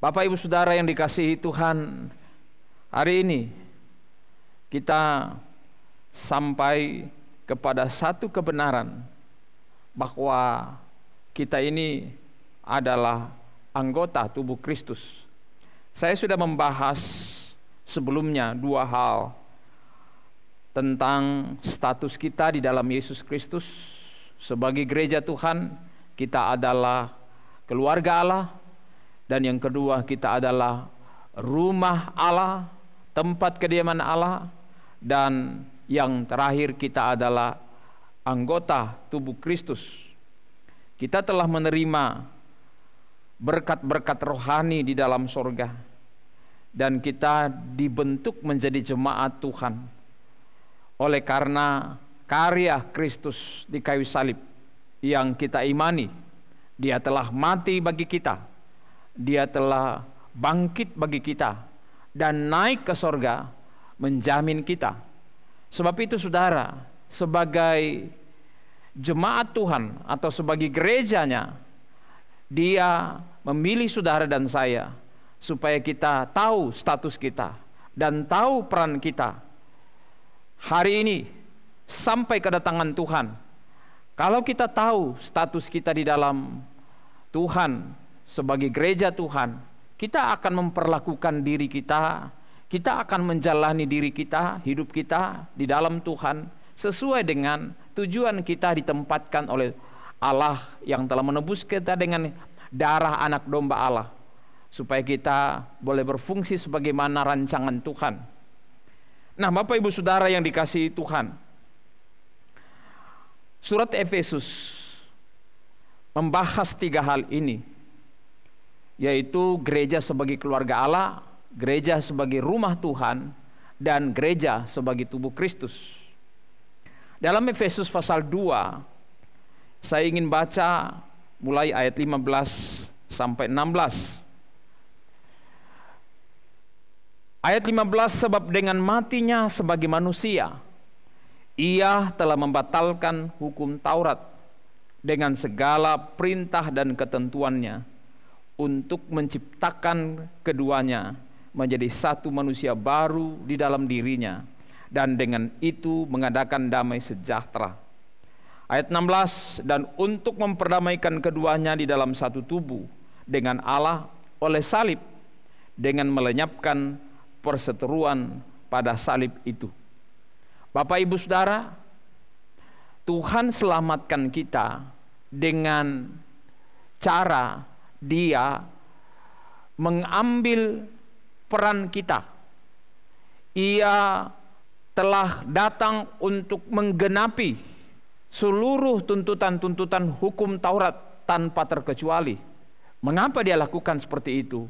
Bapak Ibu Saudara yang dikasihi Tuhan, hari ini kita sampai kepada satu kebenaran bahwa kita ini adalah anggota tubuh Kristus. Saya sudah membahas sebelumnya dua hal tentang status kita di dalam Yesus Kristus. Sebagai gereja Tuhan, kita adalah keluarga Allah, dan yang kedua, kita adalah rumah Allah, tempat kediaman Allah, dan yang terakhir, kita adalah anggota tubuh Kristus. Kita telah menerima berkat-berkat rohani di dalam sorga, dan kita dibentuk menjadi jemaat Tuhan oleh karena karya Kristus di kayu salib yang kita imani. Dia telah mati bagi kita, Dia telah bangkit bagi kita, dan naik ke sorga menjamin kita. Sebab itu saudara, sebagai jemaat Tuhan atau sebagai gerejanya, Dia memilih saudara dan saya supaya kita tahu status kita dan tahu peran kita hari ini sampai kedatangan Tuhan. Kalau kita tahu status kita di dalam Tuhan sebagai gereja Tuhan, kita akan memperlakukan diri kita, kita akan menjalani diri kita, hidup kita di dalam Tuhan sesuai dengan tujuan kita ditempatkan oleh Allah yang telah menebus kita dengan darah anak domba Allah, supaya kita boleh berfungsi sebagaimana rancangan Tuhan. Nah, Bapak Ibu Saudara yang dikasihi Tuhan, surat Efesus membahas tiga hal ini, yaitu gereja sebagai keluarga Allah, gereja sebagai rumah Tuhan, dan gereja sebagai tubuh Kristus. Dalam Efesus pasal 2, saya ingin baca mulai ayat 15 sampai 16. Ayat 15, sebab dengan matinya sebagai manusia, Ia telah membatalkan hukum Taurat dengan segala perintah dan ketentuannya, untuk menciptakan keduanya menjadi satu manusia baru di dalam dirinya, dan dengan itu mengadakan damai sejahtera. Ayat 16, dan untuk memperdamaikan keduanya di dalam satu tubuh dengan Allah oleh salib, dengan melenyapkan perseteruan pada salib itu. Bapak Ibu Saudara, Tuhan selamatkan kita dengan cara Dia mengambil peran kita. Ia telah datang untuk menggenapi seluruh tuntutan-tuntutan hukum Taurat tanpa terkecuali. Mengapa Dia lakukan seperti itu?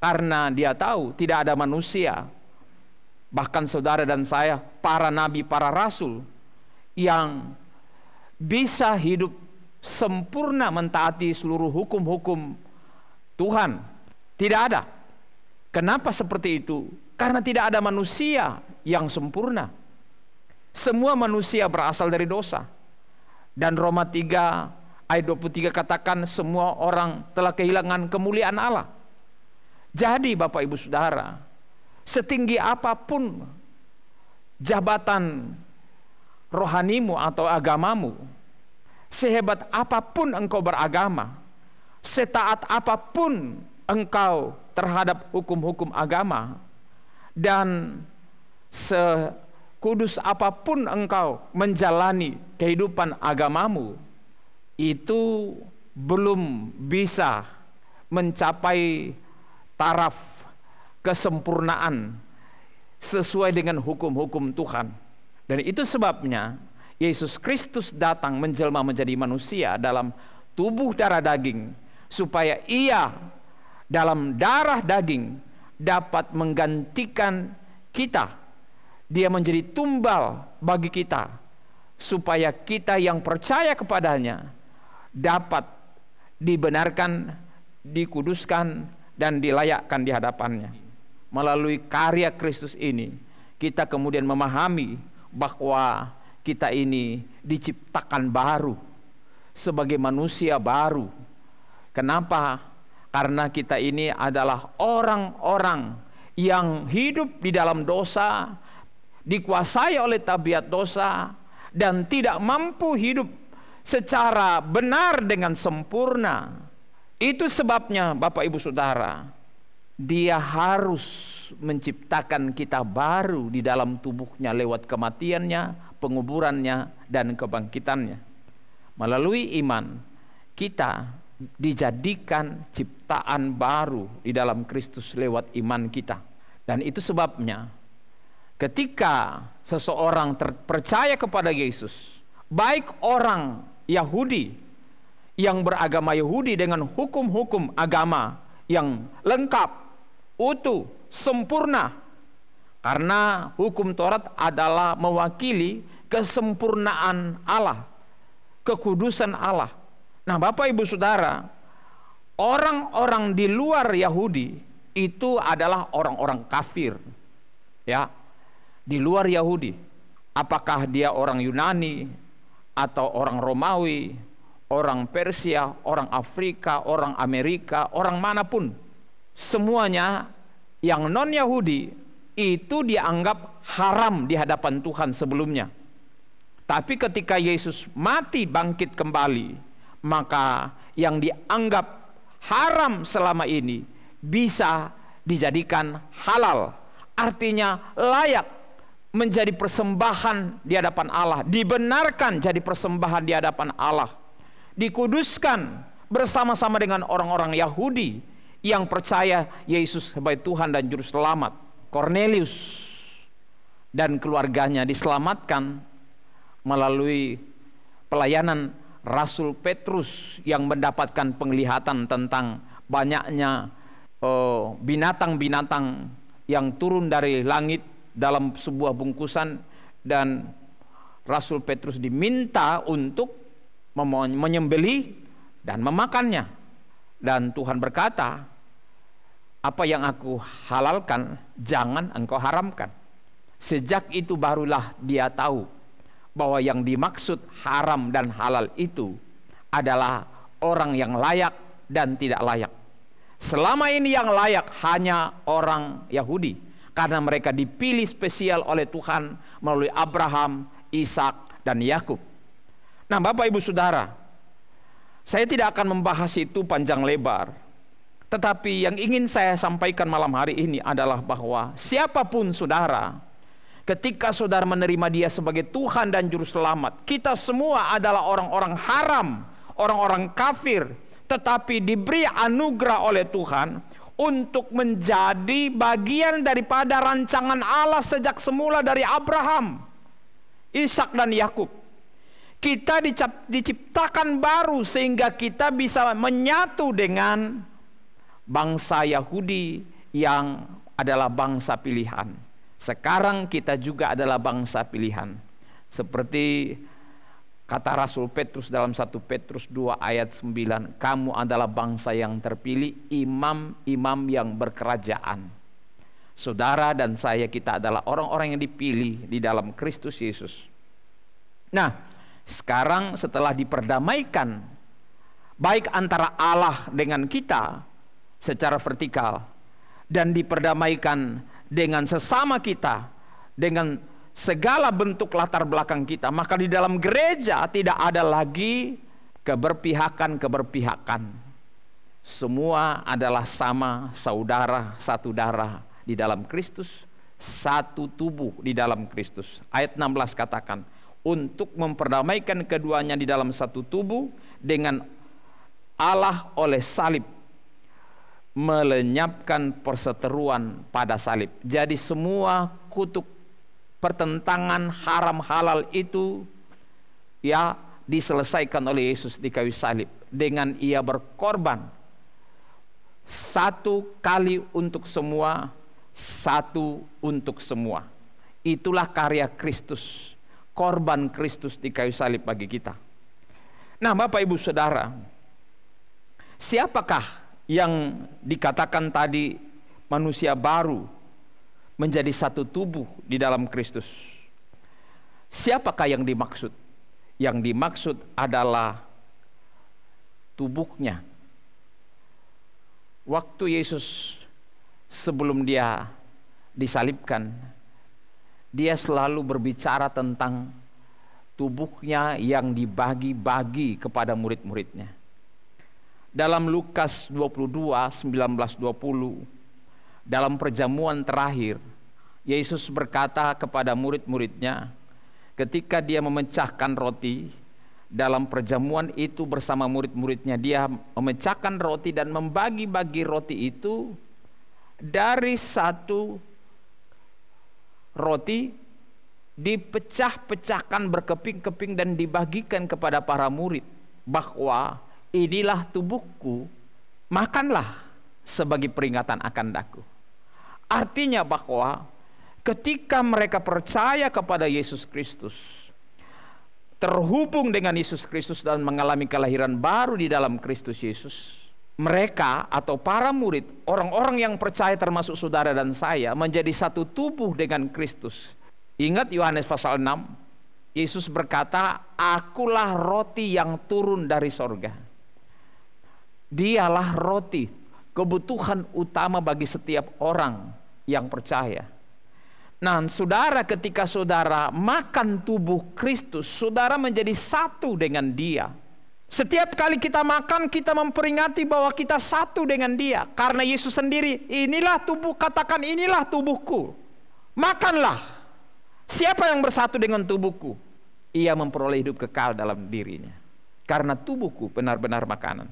Karena Dia tahu tidak ada manusia, bahkan saudara dan saya, para nabi, para rasul, yang bisa hidup sempurna mentaati seluruh hukum-hukum Tuhan. Tidak ada. Kenapa seperti itu? Karena tidak ada manusia yang sempurna. Semua manusia berasal dari dosa. Dan Roma 3 ayat 23 katakan semua orang telah kehilangan kemuliaan Allah. Jadi Bapak Ibu Saudara, setinggi apapun jabatan rohanimu atau agamamu, sehebat apapun engkau beragama, setaat apapun engkau terhadap hukum-hukum agama, dan sekudus apapun engkau menjalani kehidupan agamamu, itu belum bisa mencapai taraf kesempurnaan sesuai dengan hukum-hukum Tuhan. Dan itu sebabnya Yesus Kristus datang menjelma menjadi manusia dalam tubuh darah daging, supaya Ia dalam darah daging dapat menggantikan kita. Dia menjadi tumbal bagi kita, supaya kita yang percaya kepadanya dapat dibenarkan, dikuduskan, dan dilayakkan di hadapannya. Melalui karya Kristus ini, kita kemudian memahami bahwa kita ini diciptakan baru sebagai manusia baru. Kenapa? Karena kita ini adalah orang-orang yang hidup di dalam dosa, dikuasai oleh tabiat dosa, dan tidak mampu hidup secara benar dengan sempurna. Itu sebabnya Bapak Ibu Saudara, Dia harus menciptakan kita baru di dalam tubuhnya lewat kematiannya, penguburannya, dan kebangkitannya. Melalui iman, kita dijadikan ciptaan baru di dalam Kristus lewat iman kita. Dan itu sebabnya ketika seseorang percaya kepada Yesus, baik orang Yahudi yang beragama Yahudi dengan hukum-hukum agama yang lengkap, utuh, sempurna, karena hukum Taurat adalah mewakili kesempurnaan Allah, kekudusan Allah. Nah, Bapak Ibu Saudara, orang-orang di luar Yahudi itu adalah orang-orang kafir, ya, di luar Yahudi. Apakah dia orang Yunani atau orang Romawi, orang Persia, orang Afrika, orang Amerika, orang manapun, semuanya yang non-Yahudi itu dianggap haram di hadapan Tuhan sebelumnya. Tapi ketika Yesus mati bangkit kembali, maka yang dianggap haram selama ini bisa dijadikan halal. Artinya layak menjadi persembahan di hadapan Allah, dibenarkan jadi persembahan di hadapan Allah, dikuduskan bersama-sama dengan orang-orang Yahudi yang percaya Yesus sebagai Tuhan dan Juru Selamat. Cornelius dan keluarganya diselamatkan melalui pelayanan Rasul Petrus yang mendapatkan penglihatan tentang banyaknya binatang-binatang yang turun dari langit dalam sebuah bungkusan, dan Rasul Petrus diminta untuk menyembelih dan memakannya. Dan Tuhan berkata, apa yang aku halalkan jangan engkau haramkan. Sejak itu barulah dia tahu bahwa yang dimaksud haram dan halal itu adalah orang yang layak dan tidak layak. Selama ini yang layak hanya orang Yahudi, karena mereka dipilih spesial oleh Tuhan melalui Abraham, Ishak, dan Yakub. Nah, Bapak Ibu Saudara, saya tidak akan membahas itu panjang lebar, tetapi yang ingin saya sampaikan malam hari ini adalah bahwa siapapun saudara, ketika saudara menerima Dia sebagai Tuhan dan Juru Selamat, kita semua adalah orang-orang haram, orang-orang kafir, tetapi diberi anugerah oleh Tuhan untuk menjadi bagian daripada rancangan Allah sejak semula dari Abraham, Ishak, dan Yakub. Kita diciptakan baru sehingga kita bisa menyatu dengan bangsa Yahudi yang adalah bangsa pilihan. Sekarang kita juga adalah bangsa pilihan. Seperti kata Rasul Petrus dalam 1 Petrus 2 ayat 9, kamu adalah bangsa yang terpilih, imam-imam yang berkerajaan. Saudara dan saya, kita adalah orang-orang yang dipilih di dalam Kristus Yesus. Nah, sekarang setelah diperdamaikan baik antara Allah dengan kita secara vertikal, dan diperdamaikan dengan sesama kita, dengan segala bentuk latar belakang kita, maka di dalam gereja tidak ada lagi keberpihakan. Semua adalah sama, saudara, satu darah di dalam Kristus, satu tubuh di dalam Kristus. Ayat 16 katakan, untuk memperdamaikan keduanya di dalam satu tubuh dengan Allah oleh salib, melenyapkan perseteruan pada salib. Jadi semua kutuk pertentangan haram halal itu ya diselesaikan oleh Yesus di kayu salib dengan Ia berkorban satu kali untuk semua, satu untuk semua. Itulah karya Kristus, korban Kristus di kayu salib bagi kita. Nah, Bapak Ibu Saudara, siapakah yang dikatakan tadi manusia baru menjadi satu tubuh di dalam Kristus? Siapakah yang dimaksud? Yang dimaksud adalah tubuhnya, Waktu Yesus sebelum dia disalibkan, dia selalu berbicara tentang tubuhnya yang dibagi-bagi kepada murid-muridnya. Dalam Lukas 22, 19-20, dalam perjamuan terakhir, Yesus berkata kepada murid-muridnya ketika dia memecahkan roti. Dalam perjamuan itu bersama murid-muridnya, dia memecahkan roti dan membagi-bagi roti itu. Dari satu roti dipecah-pecahkan berkeping-keping dan dibagikan kepada para murid, bahwa inilah tubuhku, makanlah sebagai peringatan akan daku. Artinya bahwa ketika mereka percaya kepada Yesus Kristus, terhubung dengan Yesus Kristus dan mengalami kelahiran baru di dalam Kristus Yesus, mereka atau para murid, orang-orang yang percaya termasuk saudara dan saya, menjadi satu tubuh dengan Kristus. Ingat Yohanes pasal 6, Yesus berkata, "Akulah roti yang turun dari sorga." Dialah roti, kebutuhan utama bagi setiap orang yang percaya. Nah, saudara, ketika saudara makan tubuh Kristus, saudara menjadi satu dengan Dia. Setiap kali kita makan, kita memperingati bahwa kita satu dengan Dia. Karena Yesus sendiri, inilah tubuh, katakan inilah tubuhku. Makanlah. Siapa yang bersatu dengan tubuhku? Ia memperoleh hidup kekal dalam dirinya. Karena tubuhku benar-benar makanan.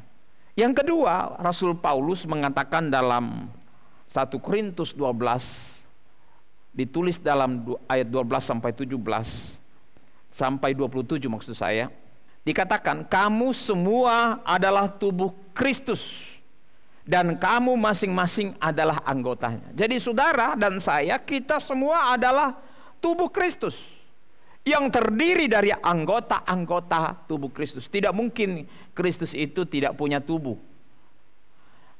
Yang kedua, Rasul Paulus mengatakan dalam 1 Korintus 12, ditulis dalam ayat 12 sampai 17 sampai 27 maksud saya, dikatakan, "Kamu semua adalah tubuh Kristus dan kamu masing-masing adalah anggotanya." Jadi saudara dan saya, kita semua adalah tubuh Kristus yang terdiri dari anggota-anggota tubuh Kristus. Tidak mungkin Kristus itu tidak punya tubuh.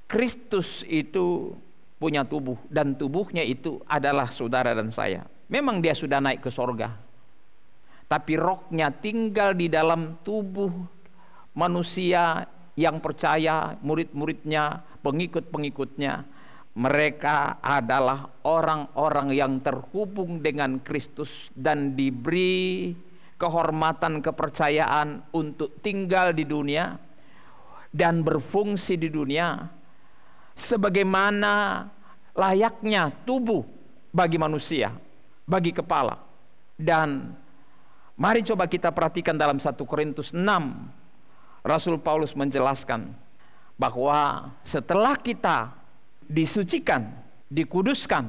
Kristus itu punya tubuh, dan tubuhnya itu adalah saudara dan saya. Memang dia sudah naik ke sorga, tapi rohnya tinggal di dalam tubuh manusia yang percaya, murid-muridnya, pengikut-pengikutnya. Mereka adalah orang-orang yang terhubung dengan Kristus dan diberi kehormatan, kepercayaan untuk tinggal di dunia dan berfungsi di dunia sebagaimana layaknya tubuh bagi manusia, bagi kepala. Dan mari coba kita perhatikan dalam 1 Korintus 6, Rasul Paulus menjelaskan bahwa setelah kita disucikan, dikuduskan,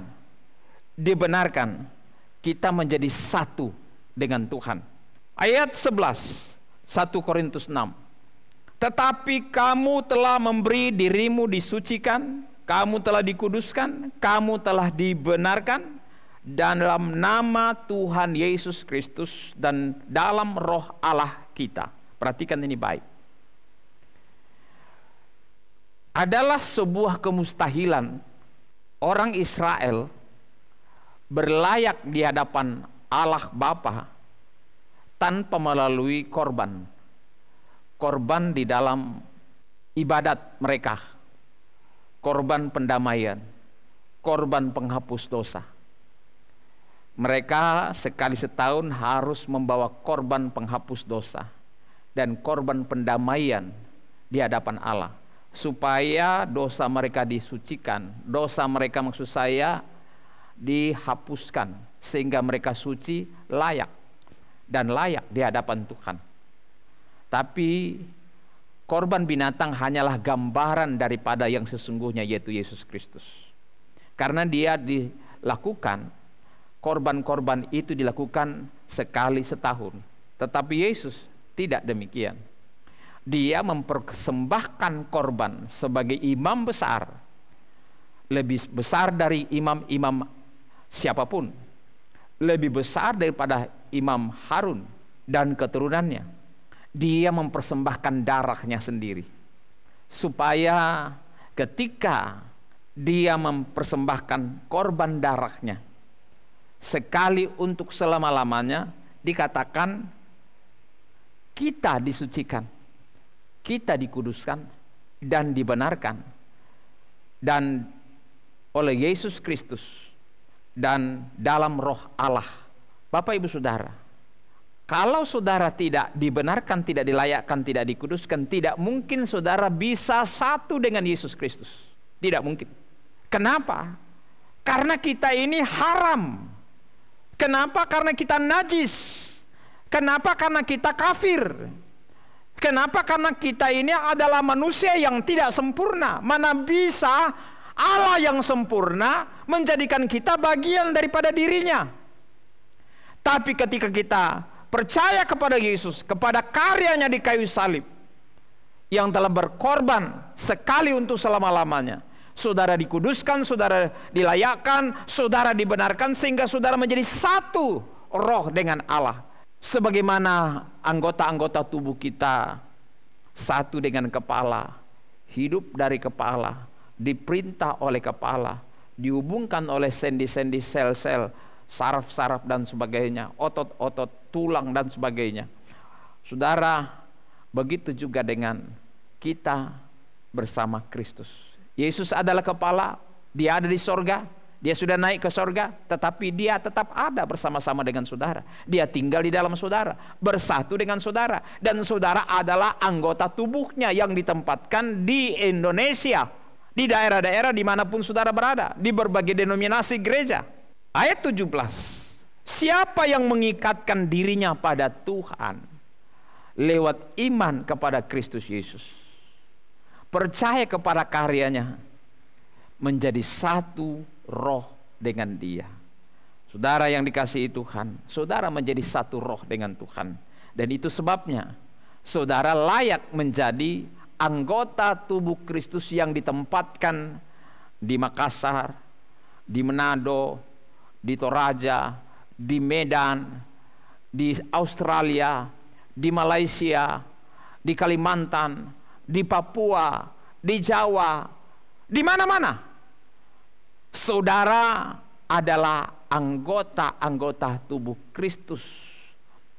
dibenarkan, kita menjadi satu dengan Tuhan. Ayat 11, 1 Korintus 6. "Tetapi kamu telah memberi dirimu disucikan, kamu telah dikuduskan, kamu telah dibenarkan dalam nama Tuhan Yesus Kristus dan dalam roh Allah kita." Perhatikan ini baik. Adalah sebuah kemustahilan orang Israel berlayak di hadapan Allah Bapa tanpa melalui korban di dalam ibadat mereka, korban pendamaian, korban penghapus dosa. Mereka sekali setahun harus membawa korban penghapus dosa dan korban pendamaian di hadapan Allah, supaya dosa mereka disucikan, dosa mereka maksud saya dihapuskan, sehingga mereka suci, layak di hadapan Tuhan. Tapi korban binatang hanyalah gambaran daripada yang sesungguhnya, yaitu Yesus Kristus. Karena dia dilakukan, korban-korban itu dilakukan sekali setahun. Tetapi Yesus tidak demikian. Dia mempersembahkan korban sebagai imam besar, lebih besar dari imam-imam siapapun, lebih besar daripada Imam Harun dan keturunannya. Dia mempersembahkan darahnya sendiri, supaya ketika dia mempersembahkan korban darahnya sekali untuk selama-lamanya, dikatakan kita disucikan, kita dikuduskan dan dibenarkan dan oleh Yesus Kristus dan dalam Roh Allah. Bapak Ibu Saudara, kalau saudara tidak dibenarkan, tidak dilayakkan, tidak dikuduskan, tidak mungkin saudara bisa satu dengan Yesus Kristus. Tidak mungkin. Kenapa? Karena kita ini haram. Kenapa? Karena kita najis. Kenapa? Karena kita kafir. Kenapa? Karena kita ini adalah manusia yang tidak sempurna. Mana bisa Allah yang sempurna menjadikan kita bagian daripada dirinya. Tapi ketika kita percaya kepada Yesus, kepada karyanya di kayu salib, yang telah berkorban sekali untuk selama-lamanya, saudara dikuduskan, saudara dilayakkan, saudara dibenarkan, sehingga saudara menjadi satu roh dengan Allah. Sebagaimana anggota-anggota tubuh kita satu dengan kepala, hidup dari kepala, diperintah oleh kepala, dihubungkan oleh sendi-sendi, sel-sel, saraf-saraf dan sebagainya, otot-otot, tulang dan sebagainya. Saudara, begitu juga dengan kita bersama Kristus. Yesus adalah kepala, dia ada di sorga, dia sudah naik ke sorga, tetapi dia tetap ada bersama-sama dengan saudara. Dia tinggal di dalam saudara, bersatu dengan saudara, dan saudara adalah anggota tubuhnya yang ditempatkan di Indonesia, di daerah-daerah dimanapun saudara berada, di berbagai denominasi gereja. Ayat 17, siapa yang mengikatkan dirinya pada Tuhan lewat iman kepada Kristus Yesus, percaya kepada karyanya, menjadi satu roh dengan dia. Saudara yang dikasihi Tuhan, saudara menjadi satu roh dengan Tuhan. Dan itu sebabnya saudara layak menjadi anggota tubuh Kristus yang ditempatkan di Makassar, di Manado, di Toraja, di Medan, di Australia, di Malaysia, di Kalimantan, di Papua, di Jawa, di mana-mana. Saudara adalah anggota-anggota tubuh Kristus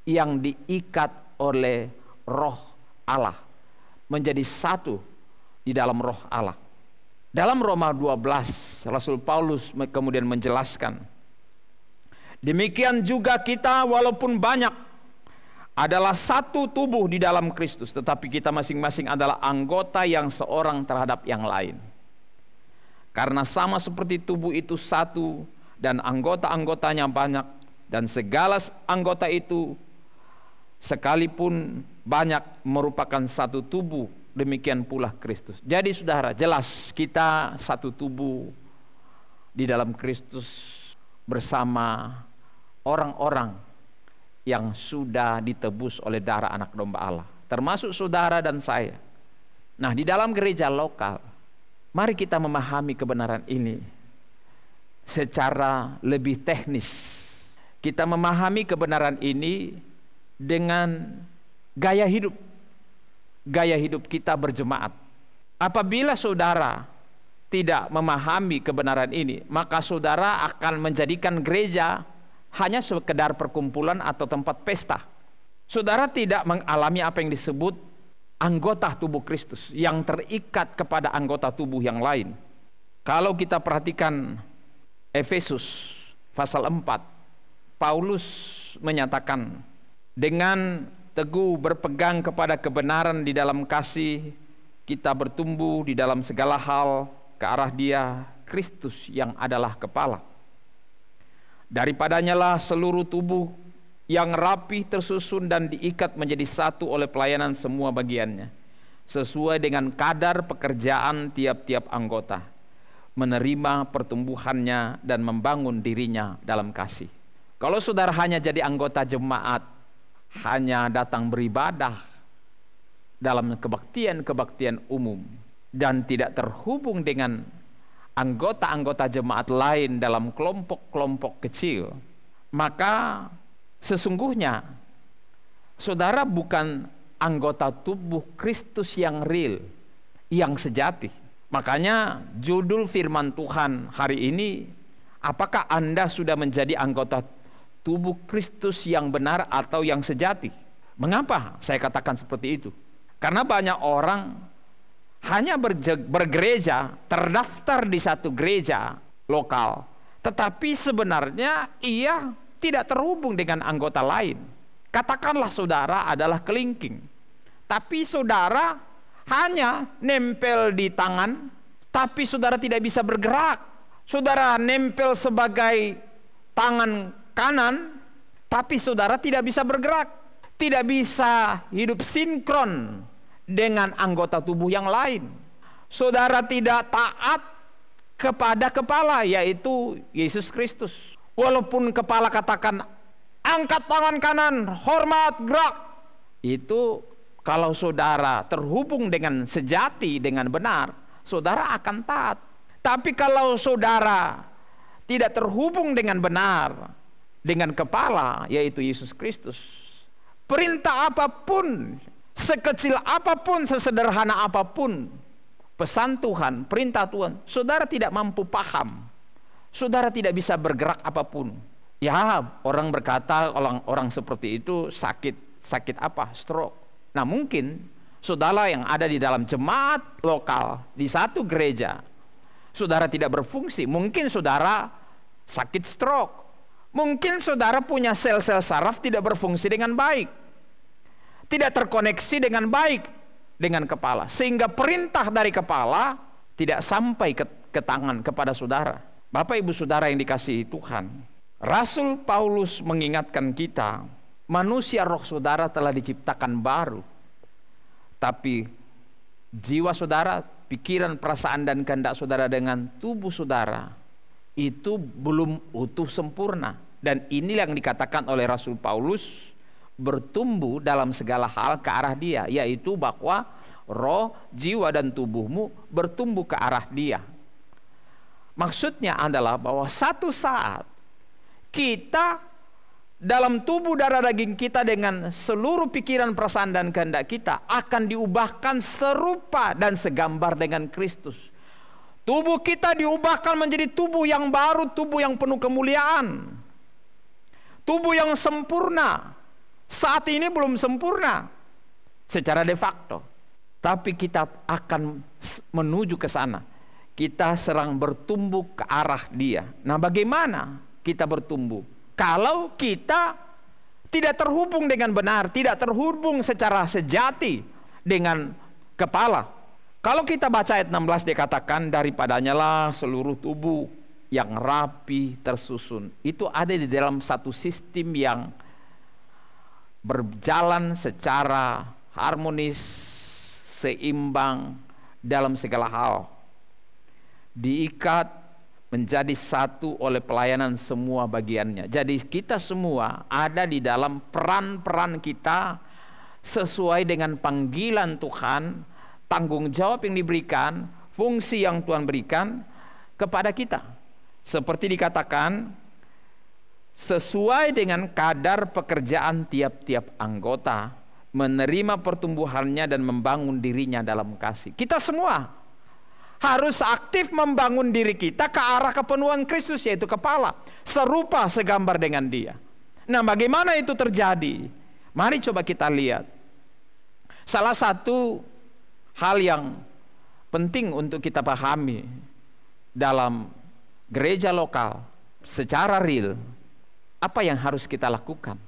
yang diikat oleh Roh Allah, menjadi satu di dalam Roh Allah. Dalam Roma 12, Rasul Paulus kemudian menjelaskan, demikian juga kita walaupun banyak adalah satu tubuh di dalam Kristus, tetapi kita masing-masing adalah anggota yang seorang terhadap yang lain. Karena sama seperti tubuh itu satu dan anggota-anggotanya banyak, dan segala anggota itu sekalipun banyak merupakan satu tubuh, demikian pula Kristus. Jadi saudara, jelas kita satu tubuh di dalam Kristus bersama orang-orang yang sudah ditebus oleh darah anak domba Allah, termasuk saudara dan saya. Nah, di dalam gereja lokal, mari kita memahami kebenaran ini secara lebih teknis. Kita memahami kebenaran ini dengan gaya hidup kita berjemaat. Apabila saudara tidak memahami kebenaran ini, maka saudara akan menjadikan gereja hanya sekedar perkumpulan atau tempat pesta. Saudara tidak mengalami apa yang disebut anggota tubuh Kristus yang terikat kepada anggota tubuh yang lain. Kalau kita perhatikan Efesus pasal 4, Paulus menyatakan, dengan teguh berpegang kepada kebenaran di dalam kasih, kita bertumbuh di dalam segala hal ke arah Dia, Kristus yang adalah kepala. Daripadanya lah seluruh tubuh yang rapi tersusun dan diikat menjadi satu oleh pelayanan semua bagiannya, sesuai dengan kadar pekerjaan tiap-tiap anggota, menerima pertumbuhannya dan membangun dirinya dalam kasih. Kalau saudara hanya jadi anggota jemaat, hanya datang beribadah dalam kebaktian-kebaktian umum dan tidak terhubung dengan anggota-anggota jemaat lain dalam kelompok-kelompok kecil, maka sesungguhnya saudara bukan anggota tubuh Kristus yang real, yang sejati. Makanya judul firman Tuhan hari ini, apakah Anda sudah menjadi anggota tubuh Kristus yang benar atau yang sejati? Mengapa saya katakan seperti itu? Karena banyak orang hanya bergereja, terdaftar di satu gereja lokal, tetapi sebenarnya ia tidak terhubung dengan anggota lain. Katakanlah saudara adalah kelingking, tapi saudara hanya nempel di tangan, tapi saudara tidak bisa bergerak. Saudara nempel sebagai tangan kanan, tapi saudara tidak bisa bergerak, tidak bisa hidup sinkron dengan anggota tubuh yang lain. Saudara tidak taat kepada kepala, yaitu Yesus Kristus. Walaupun kepala katakan angkat tangan kanan, hormat, gerak, itu kalau saudara terhubung dengan sejati, dengan benar, saudara akan taat. Tapi kalau saudara tidak terhubung dengan benar, dengan kepala, yaitu Yesus Kristus, perintah apapun, sekecil apapun, sesederhana apapun, pesan Tuhan, perintah Tuhan, saudara tidak mampu paham. Saudara tidak bisa bergerak apapun. Ya, orang berkata orang seperti itu sakit apa? Stroke. Nah, mungkin saudara yang ada di dalam jemaat lokal di satu gereja, saudara tidak berfungsi. Mungkin saudara sakit stroke. Mungkin saudara punya sel-sel saraf tidak berfungsi dengan baik, tidak terkoneksi dengan baik dengan kepala, sehingga perintah dari kepala tidak sampai ke tangan kepada saudara. Bapak ibu saudara yang dikasihi Tuhan, Rasul Paulus mengingatkan kita, manusia roh saudara telah diciptakan baru, tapi jiwa saudara, pikiran, perasaan, dan kehendak saudara dengan tubuh saudara itu belum utuh sempurna. Dan inilah yang dikatakan oleh Rasul Paulus, bertumbuh dalam segala hal ke arah Dia, yaitu bahwa roh, jiwa, dan tubuhmu bertumbuh ke arah Dia. Maksudnya adalah bahwa satu saat kita dalam tubuh darah daging kita dengan seluruh pikiran, perasaan, dan kehendak kita akan diubahkan serupa dan segambar dengan Kristus. Tubuh kita diubahkan menjadi tubuh yang baru, tubuh yang penuh kemuliaan, tubuh yang sempurna. Saat ini belum sempurna secara de facto, tapi kita akan menuju ke sana. Kita sedang bertumbuh ke arah Dia. Nah, bagaimana kita bertumbuh? Kalau kita tidak terhubung dengan benar, tidak terhubung secara sejati dengan kepala. Kalau kita baca ayat 16 dikatakan, daripadanya lah seluruh tubuh yang rapi tersusun. Itu ada di dalam satu sistem yang berjalan secara harmonis, seimbang dalam segala hal. Diikat menjadi satu oleh pelayanan semua bagiannya. Jadi kita semua ada di dalam peran-peran kita sesuai dengan panggilan Tuhan, tanggung jawab yang diberikan, fungsi yang Tuhan berikan kepada kita. Seperti dikatakan, sesuai dengan kadar pekerjaan tiap-tiap anggota, menerima pertumbuhannya dan membangun dirinya dalam kasih. Kita semua harus aktif membangun diri kita ke arah kepenuhan Kristus, yaitu kepala, serupa segambar dengan Dia. Nah, bagaimana itu terjadi? Mari coba kita lihat. Salah satu hal yang penting untuk kita pahami dalam gereja lokal secara real, apa yang harus kita lakukan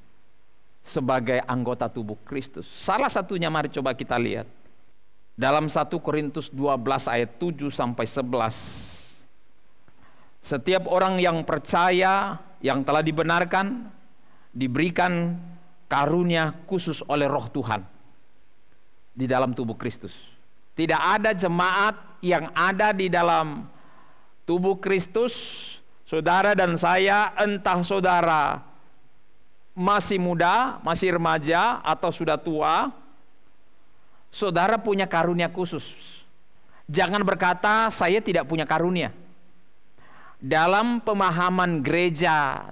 sebagai anggota tubuh Kristus? Salah satunya mari coba kita lihat dalam 1 Korintus 12 ayat 7 sampai 11. Setiap orang yang percaya, yang telah dibenarkan, diberikan karunia khusus oleh Roh Tuhan di dalam tubuh Kristus. Tidak ada jemaat yang ada di dalam tubuh Kristus, saudara dan saya, entah saudara masih muda, masih remaja, atau sudah tua, saudara punya karunia khusus. Jangan berkata saya tidak punya karunia. Dalam pemahaman gereja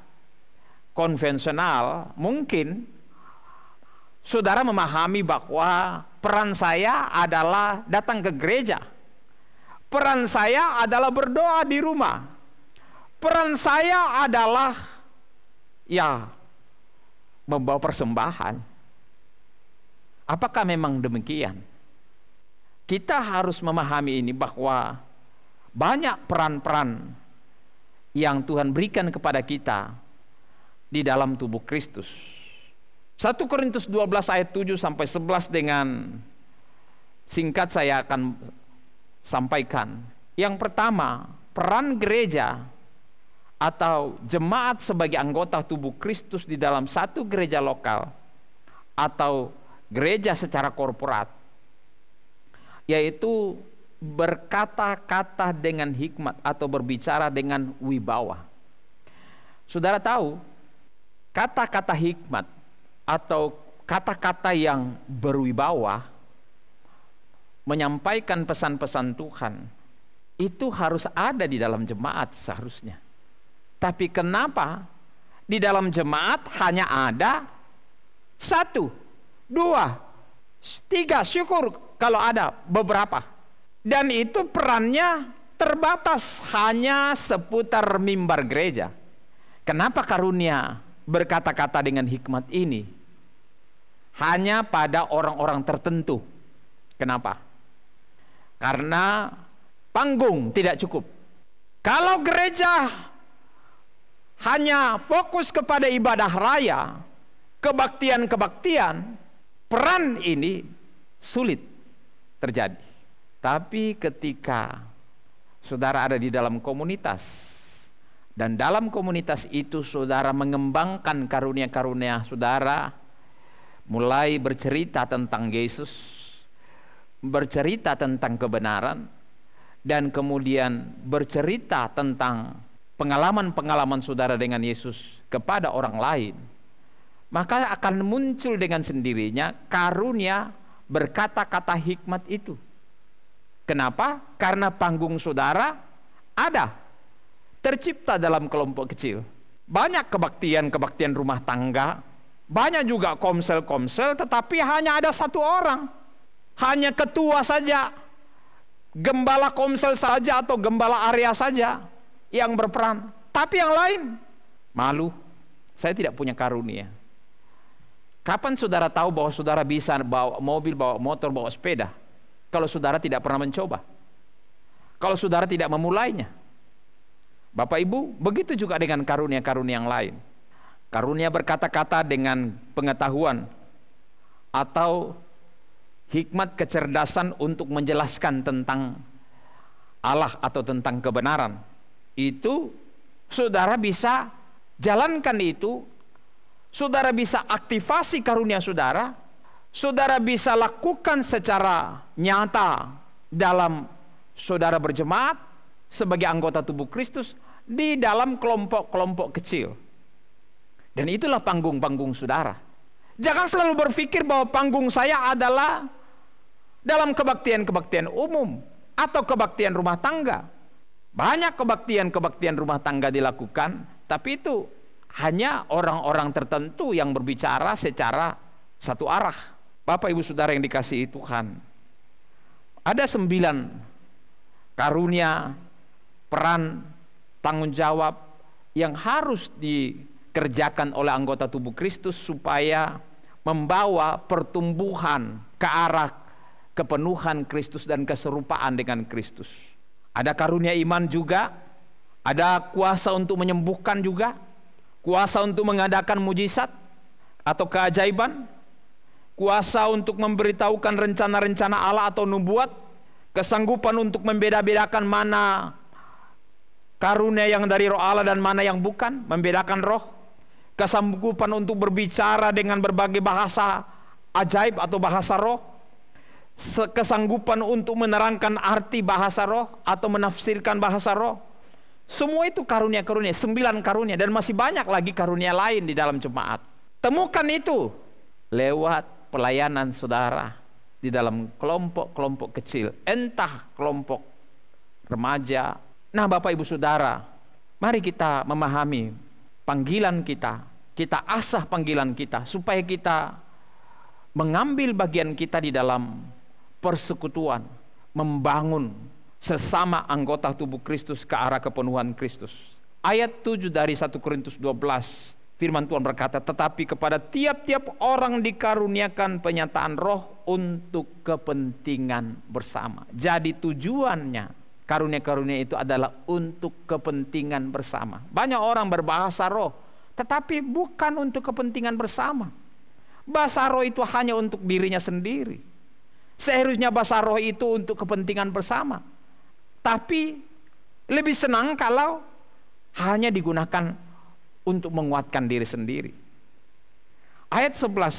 konvensional, mungkin saudara memahami bahwa peran saya adalah datang ke gereja. Peran saya adalah berdoa di rumah. Peran saya adalah membawa persembahan. Apakah memang demikian? kita harus memahami ini bahwa banyak peran-peran yang Tuhan berikan kepada kita di dalam tubuh Kristus. 1 Korintus 12 ayat 7 sampai 11 dengan singkat saya akan sampaikan. Yang pertama, peran gereja atau jemaat sebagai anggota tubuh Kristus di dalam satu gereja lokal atau gereja secara korporat, yaitu berkata-kata dengan hikmat atau berbicara dengan wibawa. Saudara tahu, kata-kata hikmat atau kata-kata yang berwibawa menyampaikan pesan-pesan Tuhan itu harus ada di dalam jemaat seharusnya. Tapi kenapa di dalam jemaat hanya ada 1, 2, 3, syukur kalau ada beberapa. Dan itu perannya terbatas hanya seputar mimbar gereja. Kenapa karunia berkata-kata dengan hikmat ini hanya pada orang-orang tertentu? Kenapa? Karena panggung tidak cukup. Kalau gereja hanya fokus kepada ibadah raya, kebaktian-kebaktian, peran ini sulit terjadi. Tapi ketika saudara ada di dalam komunitas, dan dalam komunitas itu saudara mengembangkan karunia-karunia saudara, mulai bercerita tentang Yesus, bercerita tentang kebenaran, dan kemudian bercerita tentang pengalaman-pengalaman saudara dengan Yesus kepada orang lain, maka akan muncul dengan sendirinya karunia berkata-kata hikmat itu. Kenapa? Karena panggung saudara ada, tercipta dalam kelompok kecil. Banyak kebaktian-kebaktian rumah tangga, banyak juga komsel-komsel, tetapi hanya ada 1 orang, hanya ketua saja, gembala komsel saja atau gembala area saja yang berperan. Tapi yang lain malu, saya tidak punya karunia. Kapan saudara tahu bahwa saudara bisa bawa mobil, bawa motor, bawa sepeda? Kalau saudara tidak pernah mencoba, kalau saudara tidak memulainya. Bapak Ibu, begitu juga dengan karunia-karunia yang lain. Karunia berkata-kata dengan pengetahuan atau hikmat kecerdasan untuk menjelaskan tentang Allah atau tentang kebenaran, itu saudara bisa jalankan itu, saudara bisa aktifasi karunia saudara, saudara bisa lakukan secara nyata dalam saudara berjemaat sebagai anggota tubuh Kristus di dalam kelompok-kelompok kecil. Dan itulah panggung-panggung saudara. Jangan selalu berpikir bahwa panggung saya adalah dalam kebaktian-kebaktian umum atau kebaktian rumah tangga. Banyak kebaktian-kebaktian rumah tangga dilakukan, tapi itu hanya orang-orang tertentu yang berbicara secara satu arah. Bapak Ibu Saudara yang dikasihi Tuhan, ada 9 karunia, peran, tanggung jawab yang harus dikerjakan oleh anggota tubuh Kristus supaya membawa pertumbuhan ke arah kepenuhan Kristus dan keserupaan dengan Kristus. Ada karunia iman juga, ada kuasa untuk menyembuhkan juga, kuasa untuk mengadakan mujizat atau keajaiban, kuasa untuk memberitahukan rencana-rencana Allah atau nubuat, kesanggupan untuk membeda-bedakan mana karunia yang dari roh Allah dan mana yang bukan, membedakan roh, kesanggupan untuk berbicara dengan berbagai bahasa ajaib atau bahasa roh, kesanggupan untuk menerangkan arti bahasa roh atau menafsirkan bahasa roh. Semua itu karunia-karunia, 9 karunia, dan masih banyak lagi karunia lain di dalam jemaat. Temukan itu lewat pelayanan saudara di dalam kelompok-kelompok kecil, entah kelompok remaja. Nah, Bapak Ibu Saudara, mari kita memahami panggilan kita, kita asah panggilan kita supaya kita mengambil bagian kita di dalam persekutuan, membangun sesama anggota tubuh Kristus ke arah kepenuhan Kristus. Ayat 7 dari 1 Korintus 12, firman Tuhan berkata, tetapi kepada tiap-tiap orang dikaruniakan penyataan roh untuk kepentingan bersama. Jadi tujuannya karunia-karunia itu adalah untuk kepentingan bersama. Banyak orang berbahasa roh, tetapi bukan untuk kepentingan bersama. Bahasa roh itu hanya untuk dirinya sendiri. Seharusnya bahasa roh itu untuk kepentingan bersama. Tapi lebih senang kalau hanya digunakan untuk menguatkan diri sendiri. Ayat 11,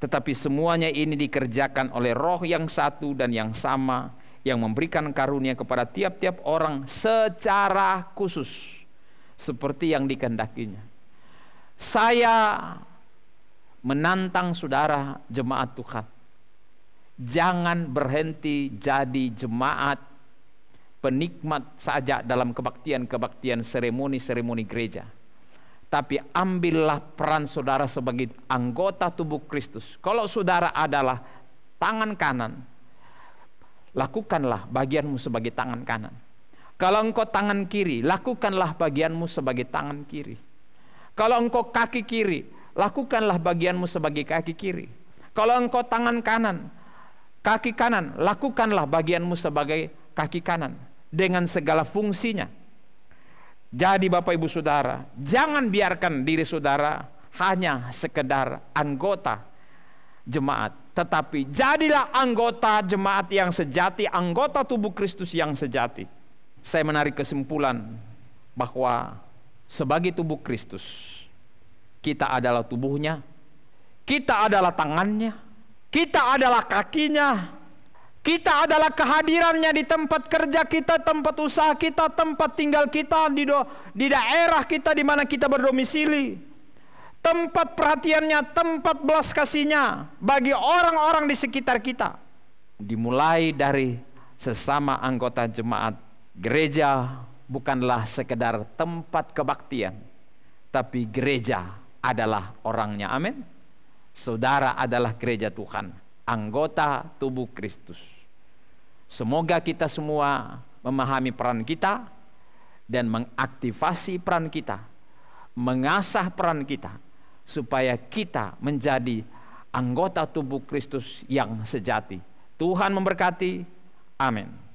tetapi semuanya ini dikerjakan oleh roh yang satu dan yang sama, yang memberikan karunia kepada tiap-tiap orang secara khusus, seperti yang dikehendakinya. Saya menantang saudara jemaat Tuhan, jangan berhenti jadi jemaat penikmat saja dalam kebaktian-kebaktian, seremoni-seremoni gereja. Tapi ambillah peran saudara sebagai anggota tubuh Kristus. Kalau saudara adalah tangan kanan, lakukanlah bagianmu sebagai tangan kanan. Kalau engkau tangan kiri, lakukanlah bagianmu sebagai tangan kiri. Kalau engkau kaki kiri, lakukanlah bagianmu sebagai kaki kiri. Kalau engkau tangan kanan, kaki kanan, lakukanlah bagianmu sebagai kaki kanan dengan segala fungsinya. Jadi Bapak Ibu Saudara, jangan biarkan diri saudara hanya sekedar anggota jemaat, tetapi jadilah anggota jemaat yang sejati, anggota tubuh Kristus yang sejati. Saya menarik kesimpulan bahwa sebagai tubuh Kristus, kita adalah tubuhnya, kita adalah tangannya, kita adalah kakinya, kita adalah kehadirannya di tempat kerja kita, tempat usaha kita, tempat tinggal kita, di daerah kita di mana kita berdomisili. Tempat perhatiannya, tempat belas kasihnya bagi orang-orang di sekitar kita. Dimulai dari sesama anggota jemaat. Gereja bukanlah sekedar tempat kebaktian, tapi gereja adalah orangnya. Amin. Saudara adalah gereja Tuhan, anggota tubuh Kristus. Semoga kita semua memahami peran kita dan mengaktifasi peran kita, mengasah peran kita, supaya kita menjadi anggota tubuh Kristus yang sejati. Tuhan memberkati. Amin.